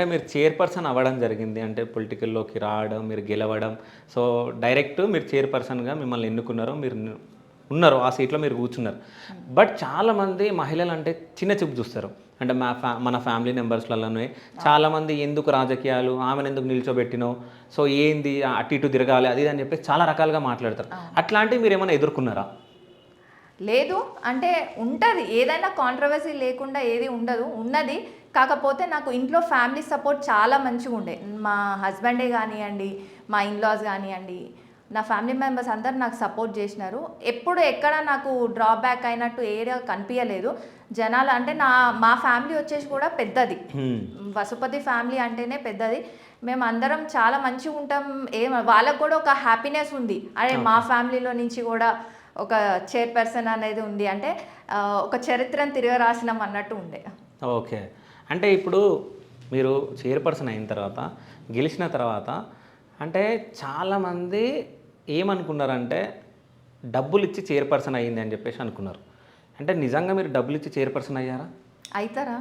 అంటే మీరు చైర్పర్సన్ అవ్వడం జరిగింది. అంటే పొలిటికల్‌లోకి రావడం, మీరు గెలవడం. సో, డైరెక్ట్ మీరు చైర్పర్సన్‌గా మిమ్మల్ని ఎన్నుకున్నారు. మీరు ఉన్నారు. ఆ సీట్‌లో మీరు కూర్చున్నారు. బట్ చాలామంది మహిళలంటే చిన్న చూపు చూస్తారు. అంటే మన ఫ్యామిలీ మెంబర్స్‌లలోనే చాలామంది ఎందుకు రాజకీయాలు, ఆమెనెందుకు నిల్చోబెట్టినావు, సో ఏంది అటు ఇటు తిరగాలి అది ఇది అని చెప్పేసి చాలా రకాలుగా మాట్లాడతారు. అట్లాంటివి మీరేమైనా ఎదుర్కొన్నారా? లేదు. అంటే ఉంటది. ఏదైనా కాంట్రవర్సీ లేకుండా ఏది ఉండదు. ఉన్నది. కాకపోతే నాకు ఇంట్లో ఫ్యామిలీ సపోర్ట్ చాలా మంచిగుండే. మా హస్బెండే గానియండి, మా ఇన్‌లాస్ గానియండి, నా ఫ్యామిలీ మెంబర్స్ అందరూ నాకు సపోర్ట్ జేసినారు. ఎప్పుడు ఎక్కడ నాకు డ్రాబ్యాక్ అయినట్టు ఏడా కనిపియలేదు. జనాలు అంటే మా ఫ్యామిలీ వచ్చేసి కూడా పెద్దది. వసుపతి ఫ్యామిలీ అంటేనే పెద్దది. మేమందరం చాలా మంచిగుంటాం. వాళ్ళకి కూడా ఒక హ్యాపీనెస్ ఉంది. అరే మా ఫ్యామిలీలో నుంచి కూడా ఒక చైర్పర్సన్ అనేది ఉంది అంటే ఒక చరిత్రను తిరగరాసినాం అన్నట్టు ఉండే. ఓకే. అంటే ఇప్పుడు మీరు చైర్పర్సన్ అయిన తర్వాత, గెలిచిన తర్వాత అంటే చాలామంది ఏమనుకున్నారంటే డబ్బులిచ్చి చైర్పర్సన్ అయ్యింది అని చెప్పేసి అనుకున్నారు. అంటే నిజంగా మీరు డబ్బులిచ్చి చైర్పర్సన్ అయ్యారా? అయితారా?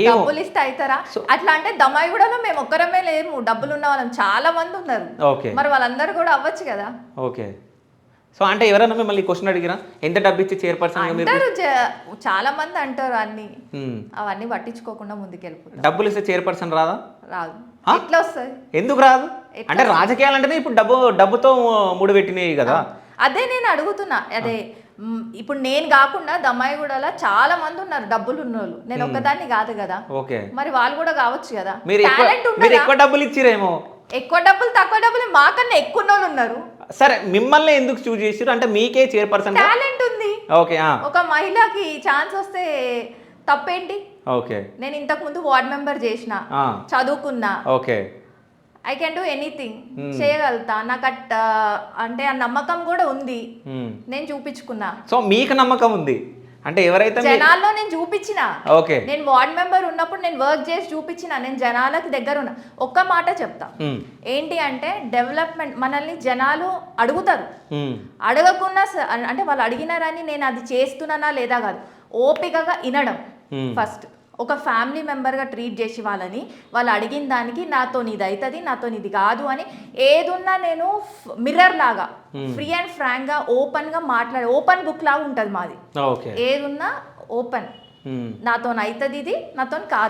డబ్బులు ఇస్తే అయితారా? అట్లా అంటే దమ్మాయిగూడలో మేము ఒక్కరమే లేము. డబ్బులు ఉన్న వాళ్ళం చాలా మంది ఉన్నారు. ఓకే. మరి వాళ్ళందరూ కూడా అవ్వచ్చు కదా. ఓకే. సో అంటే ఎవరైనా మిమ్మల్ని క్వశ్చన్ అడిగిరా ఎంత డబ్బు ఇచ్చి చైర్పర్సన్ అంటారు, చాలా మంది అంటారు. అవన్నీ పట్టించుకోకుండా ముందుకెళ్ళిపోతారు. డబ్బులు ఇస్తే చైర్పర్సన్ రాదా? రాదు. ఎట్లా వస్తుంది? ఎందుకు రాదు? అంటే రాజకీయాలు అంటేనే ఇప్పుడు డబ్బుతో ముడిపెట్టినాయి కదా. అదే నేను అడుగుతున్నా. అదే ఇప్పుడు నేను కాకుండా దమ్మాయిగూడలో చాలా మంది ఉన్నారు డబ్బులు ఉన్నోళ్ళు. నేను ఒక్కదాన్ని కాదు కదా. ఓకే. మరి వాళ్ళు కూడా కావచ్చు కదా. మీరు ఎక్కువ డబ్బులు ఇచ్చిరేమో. ఎక్కువ డబ్బులు తక్కువ డబ్బులు మాకన్నా ఎక్కువ వాళ్ళు ఉన్నారు. సరే, మిమ్మల్ని ఎందుకు చూస్ చేసారు? అంటే మీకే చైర్పర్సన్ టాలెంట్ ఉంది. ఓకే. ఒక మహిళకి ఛాన్స్ వస్తే తప్పేంటి? ఓకే. నేను ఇంతకు ముందు వార్డ్ మెంబర్ చేసిన, చదువుకున్నా. Okay. I can do anything. చేయగలుగుతా. నాకు అంటే ఆ నమ్మకం కూడా ఉంది. నేను చూపించుకున్నా. సో మీకు నమ్మకం ఉంది అంటే ఎవరైతే జనాల్లో నేను చూపించిన. ఓకే. నేను వార్డ్ మెంబర్ ఉన్నప్పుడు నేను వర్క్ చేసి చూపించిన. నేను జనాలకు దగ్గర ఉన్నా. ఒక్క మాట చెప్తా. ఏంటి అంటే డెవలప్మెంట్ మనల్ని జనాలు అడుగుతారు. అడగకుండా అంటే వాళ్ళు అడిగినారని నేను అది చేస్తున్నానా లేదా కాదు, ఓపికగా వినడం ఫస్ట్. ఒక ఫ్యామిలీ మెంబర్గా ట్రీట్ చేసి వాళ్ళు అడిగిన దానికి నాతో ఇది అవుతుంది, నాతో ఇది కాదు అని ఏదున్నా నేను మిర్రర్ లాగా ఫ్రీ అండ్ ఫ్రాంక్గా ఓపెన్గా మాట్లాడే ఓపెన్ బుక్ లాగా ఉంటుంది మాది. ఏదున్నా ఓపెన్. నాతో అవుతుంది, ఇది నాతో కాదు.